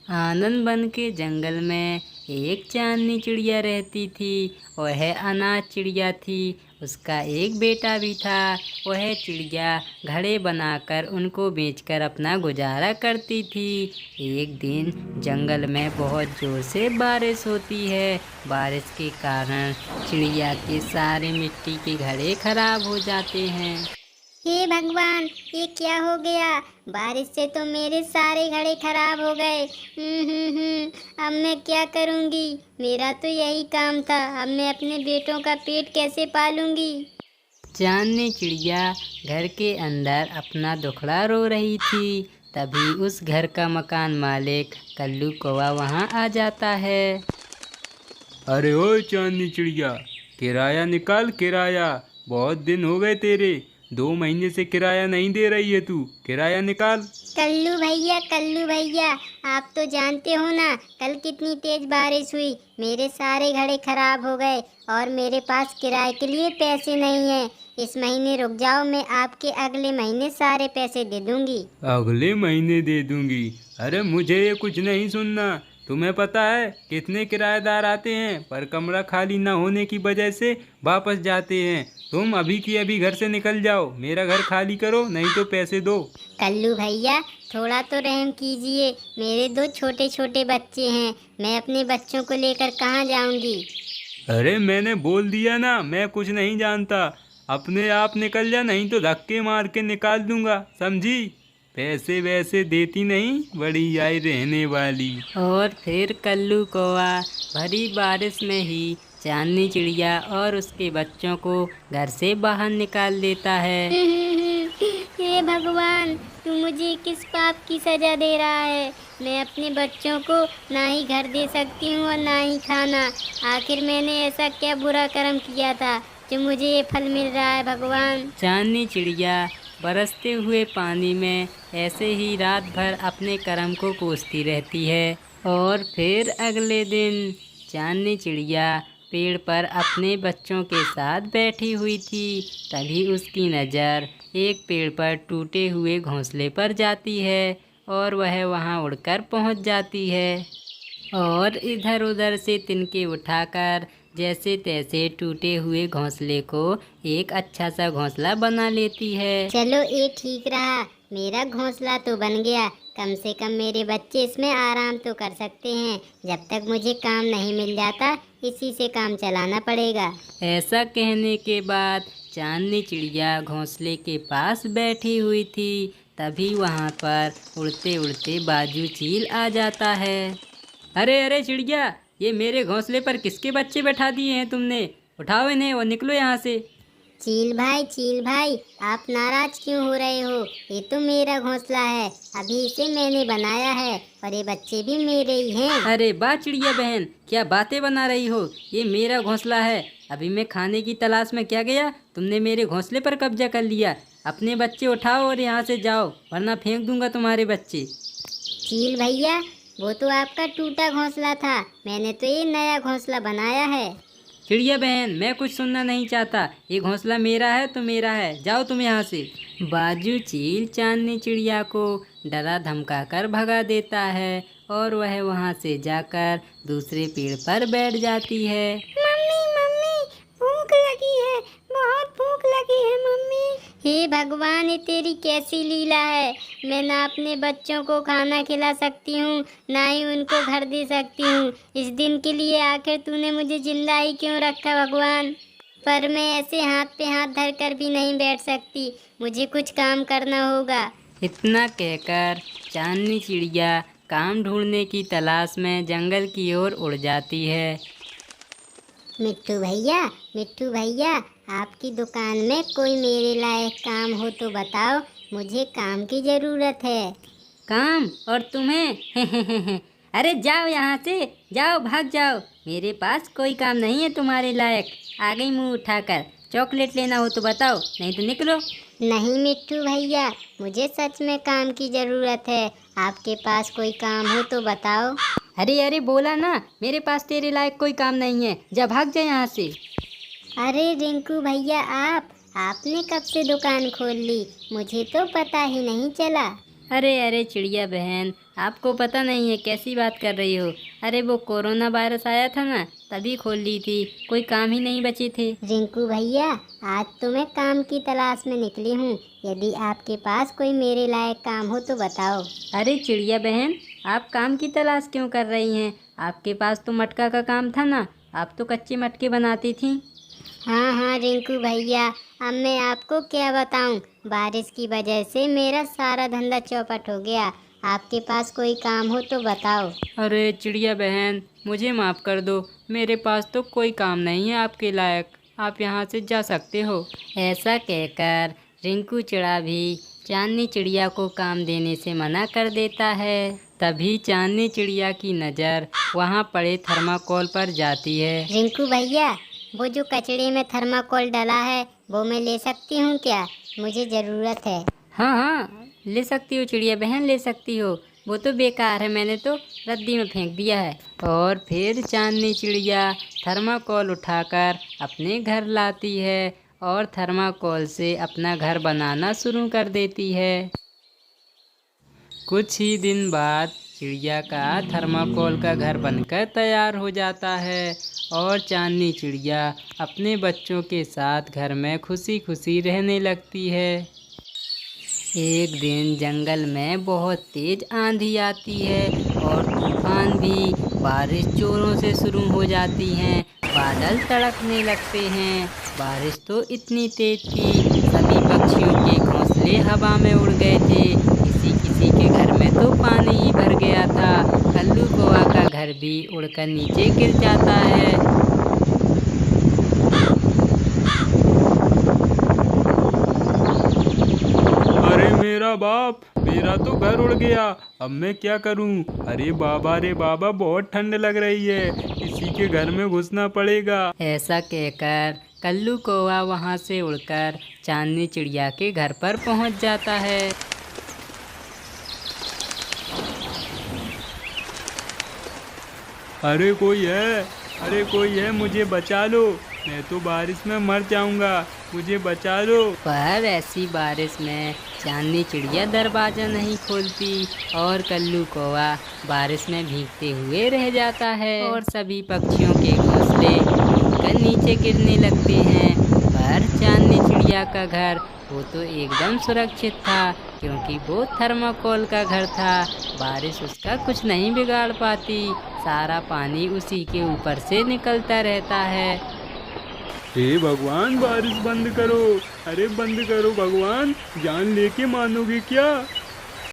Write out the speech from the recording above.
आनंद one के जंगल में एक चांदनी चिड़िया रहती थी। वह अनाथ चिड़िया थी। उसका एक बेटा भी था। वह चिड़िया घड़े बनाकर उनको बेचकर अपना गुजारा करती थी। एक दिन जंगल में बहुत ज़ोर से बारिश होती है। बारिश के कारण चिड़िया के सारे मिट्टी के घड़े खराब हो जाते हैं। हे भगवान, ये क्या हो गया? बारिश से तो मेरे सारे घड़े खराब हो गए। अब मैं क्या करूंगी? मेरा तो यही काम था। अब मैं अपने बेटों का पेट कैसे पालूंगी? चांदनी चिड़िया घर के अंदर अपना दुखड़ा रो रही थी। तभी उस घर का मकान मालिक कल्लू कौवा वहाँ आ जाता है। अरे ओ चांदनी चिड़िया, किराया निकाल किराया। बहुत दिन हो गए तेरे, 2 महीने से किराया नहीं दे रही है तू। किराया निकाल। कल्लू भैया, आप तो जानते हो ना, कल कितनी तेज बारिश हुई। मेरे सारे घड़े खराब हो गए और मेरे पास किराए के लिए पैसे नहीं है। इस महीने रुक जाओ, मैं आपके अगले महीने सारे पैसे दे दूंगी। अगले महीने दे दूंगी? अरे मुझे ये कुछ नहीं सुनना। तुम्हें पता है कितने किराएदार आते हैं पर कमरा खाली न होने की वजह से वापस जाते हैं। तुम अभी की अभी घर से निकल जाओ, मेरा घर खाली करो, नहीं तो पैसे दो। कल्लू भैया, थोड़ा तो रहम कीजिए। मेरे 2 छोटे छोटे बच्चे हैं। मैं अपने बच्चों को लेकर कहाँ जाऊंगी? अरे मैंने बोल दिया ना, मैं कुछ नहीं जानता। अपने आप निकल जा, नहीं तो धक्के मार के निकाल दूंगा, समझी? पैसे वैसे देती नहीं, बड़ी आई रहने वाली। और फिर कल्लू कौवा भरी बारिश में ही चांदनी चिड़िया और उसके बच्चों को घर से बाहर निकाल देता है। हे भगवान, तू मुझे किस पाप की सजा दे रहा है? मैं अपने बच्चों को ना ही घर दे सकती हूँ और ना ही खाना। आखिर मैंने ऐसा क्या बुरा कर्म किया था जो मुझे ये फल मिल रहा है भगवान? चांदनी चिड़िया बरसते हुए पानी में ऐसे ही रात भर अपने कर्म को कोसती रहती है। और फिर अगले दिन चांदनी चिड़िया पेड़ पर अपने बच्चों के साथ बैठी हुई थी। तभी उसकी नज़र एक पेड़ पर टूटे हुए घोंसले पर जाती है और वह वहां उड़कर पहुंच जाती है और इधर उधर से तिनके उठाकर जैसे तैसे टूटे हुए घोंसले को एक अच्छा सा घोंसला बना लेती है। चलो, ये ठीक रहा। मेरा घोंसला तो बन गया। कम से कम मेरे बच्चे इसमें आराम तो कर सकते हैं। जब तक मुझे काम नहीं मिल जाता, इसी से काम चलाना पड़ेगा। ऐसा कहने के बाद चांदनी चिड़िया घोंसले के पास बैठी हुई थी। तभी वहाँ पर उड़ते उड़ते बाजू चील आ जाता है। अरे अरे चिड़िया, ये मेरे घोंसले पर किसके बच्चे बैठा दिए हैं तुमने? उठाओ इन्हें और निकलो यहाँ से। चील भाई, आप नाराज क्यों हो रहे हो? ये तो मेरा घोंसला है। अभी इसे मैंने बनाया है और ये बच्चे भी मेरे ही हैं। अरे वाह चिड़िया बहन, क्या बातें बना रही हो? ये मेरा घोंसला है। अभी मैं खाने की तलाश में क्या गया, तुमने मेरे घोंसले पर कब्जा कर लिया। अपने बच्चे उठाओ और यहाँ से जाओ, वरना फेंक दूंगा तुम्हारे बच्चे। चील भैया, वो तो आपका टूटा घोंसला था। मैंने तो ये नया घोंसला बनाया है। चिड़िया बहन, मैं कुछ सुनना नहीं चाहता। ये घोंसला मेरा है तो मेरा है, जाओ तुम यहाँ से। बाजू चील चांदनी चिड़िया को डरा धमका कर भगा देता है और वह वहाँ से जाकर दूसरे पेड़ पर बैठ जाती है। मम्मी, भूख लगी है, बहुत भूख लगी है मम्मी। हे भगवान, ये तेरी कैसी लीला है? मैं ना अपने बच्चों को खाना खिला सकती हूँ, ना ही उनको घर दे सकती हूँ। इस दिन के लिए आखिर तूने मुझे जिंदा ही क्यों रखा भगवान? पर मैं ऐसे हाथ पे हाथ धर कर भी नहीं बैठ सकती। मुझे कुछ काम करना होगा। इतना कहकर चांदनी चिड़िया काम ढूंढने की तलाश में जंगल की ओर उड़ जाती है। मिट्टू भैया, आपकी दुकान में कोई मेरे लायक काम हो तो बताओ। मुझे काम की ज़रूरत है। काम? और तुम्हें? अरे जाओ यहाँ से, जाओ, भाग जाओ। मेरे पास कोई काम नहीं है तुम्हारे लायक। आ गई मुंह उठाकर। चॉकलेट लेना हो तो बताओ, नहीं तो निकलो। नहीं मिट्टू भैया, मुझे सच में काम की ज़रूरत है। आपके पास कोई काम हो तो बताओ। अरे अरे बोला ना, मेरे पास तेरे लायक कोई काम नहीं है। जा, भाग जा यहाँ से। अरे रिंकू भैया, आपने कब से दुकान खोल ली? मुझे तो पता ही नहीं चला। अरे अरे चिड़िया बहन, आपको पता नहीं है कैसी बात कर रही हो। अरे वो कोरोना वायरस आया था ना, तभी खोल ली थी, कोई काम ही नहीं बचे थे। रिंकू भैया, आज तो मैं काम की तलाश में निकली हूँ। यदि आपके पास कोई मेरे लायक काम हो तो बताओ। अरे चिड़िया बहन, आप काम की तलाश क्यों कर रही हैं? आपके पास तो मटका का काम था ना, आप तो कच्चे मटके बनाती थी। हाँ हाँ रिंकू भैया, अब मैं आपको क्या बताऊँ, बारिश की वजह से मेरा सारा धंधा चौपट हो गया। आपके पास कोई काम हो तो बताओ। अरे चिड़िया बहन, मुझे माफ़ कर दो, मेरे पास तो कोई काम नहीं है आपके लायक, आप यहाँ से जा सकते हो। ऐसा कहकर रिंकू चिड़ा भी चांदनी चिड़िया को काम देने से मना कर देता है। तभी चांदनी चिड़िया की नज़र वहाँ पड़े थर्माकोल पर जाती है। रिंकू भैया, वो जो कचड़े में थर्माकोल डला है वो मैं ले सकती हूँ क्या? मुझे ज़रूरत है। हाँ हाँ, ले सकती हो चिड़िया बहन, ले सकती हो। वो तो बेकार है, मैंने तो रद्दी में फेंक दिया है। और फिर चांदनी चिड़िया थर्माकोल उठाकर अपने घर लाती है और थर्माकोल से अपना घर बनाना शुरू कर देती है। कुछ ही दिन बाद चिड़िया का थर्माकोल का घर बनकर तैयार हो जाता है और चांदनी चिड़िया अपने बच्चों के साथ घर में खुशी खुशी रहने लगती है। एक दिन जंगल में बहुत तेज आंधी आती है और तूफान भी, बारिश जोरों से शुरू हो जाती है, बादल तड़कने लगते हैं। बारिश तो इतनी तेज थी, सभी पक्षियों के घोंसले हवा में उड़ गए थे। किसी किसी के घर में तो पानी ही भर गया था। कल्लू कौआ का घर भी उड़कर नीचे गिर जाता है। अरे मेरा बाप, मेरा तो घर उड़ गया, अब मैं क्या करूं? अरे बाबा रे बाबा, बहुत ठंड लग रही है, किसी के घर में घुसना पड़ेगा। ऐसा कहकर कल्लू कौआ वहाँ से उड़कर चांदनी चिड़िया के घर पर पहुँच जाता है। अरे कोई है, अरे कोई है, मुझे बचा लो, मैं तो बारिश में मर जाऊंगा, मुझे बचा लो। पर ऐसी बारिश में चांदनी चिड़िया दरवाज़ा नहीं खोलती और कल्लू कौवा बारिश में भीगते हुए रह जाता है और सभी पक्षियों के घोंसले टूटकर नीचे गिरने लगते हैं। पर चांदनी चिड़िया का घर वो तो एकदम सुरक्षित था, क्योंकि वो थर्माकोल का घर था। बारिश उसका कुछ नहीं बिगाड़ पाती, सारा पानी उसी के ऊपर से निकलता रहता है। हे भगवान, बारिश बंद करो, अरे बंद करो भगवान, जान लेके मानोगे क्या?